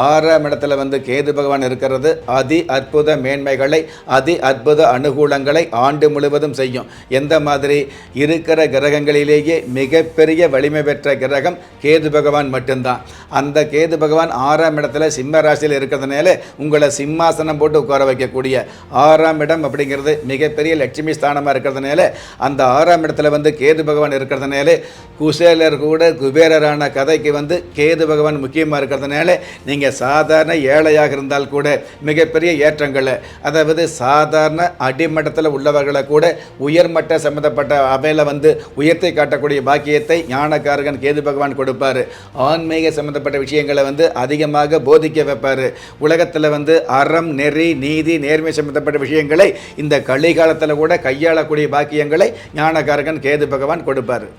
6ஆம் இடத்துல கேது பகவான் இருக்கிறது அதி அற்புத மேன்மைகளை, அதி அற்புத அனுகூலங்களை ஆண்டு முழுவதும் செய்யும். எந்த மாதிரி இருக்கிற கிரகங்களிலேயே மிகப்பெரிய வலிமை பெற்ற கிரகம் கேது பகவான் மட்டும்தான். அந்த கேது பகவான் 6ஆம் இடத்துல சிம்ம ராசியில் இருக்கிறதுனால உங்களை சிம்மாசனம் போட்டு உட்கார வைக்கக்கூடிய 6ஆம் இடம் அப்படிங்கிறது மிகப்பெரிய லட்சுமி ஸ்தானமாக இருக்கிறதுனால அந்த 6ஆம் இடத்துல கேது பகவான் இருக்கிறதுனால குசேலர் கூட குபேரரான கதைக்கு கேது பகவான் முக்கியமாக இருக்கிறதுனால நீங்கள் சாதாரண ஏழையாக இருந்தால் கூட மிகப்பெரிய ஏற்றங்களை, அதாவது சாதாரண அடிமட்டத்தில் உள்ளவர்களை கூட உயர்மட்ட சம்மந்தப்பட்ட அவையில் உயர்த்தி காட்டக்கூடிய பாக்கியத்தை ஞானக்காரகன் கேது பகவான் கொடுப்பார். ஆன்மீக சம்மந்தப்பட்ட விஷயங்களை அதிகமாக போதிக்க வைப்பார். உலகத்தில் அறம், நெறி, நீதி, நேர்மை சம்மந்தப்பட்ட விஷயங்களை இந்த கலிகாலத்தில் கூட கையாளக்கூடிய பாக்கியங்களை ஞானக்காரகன் கேது பகவான் கொடுப்பார்.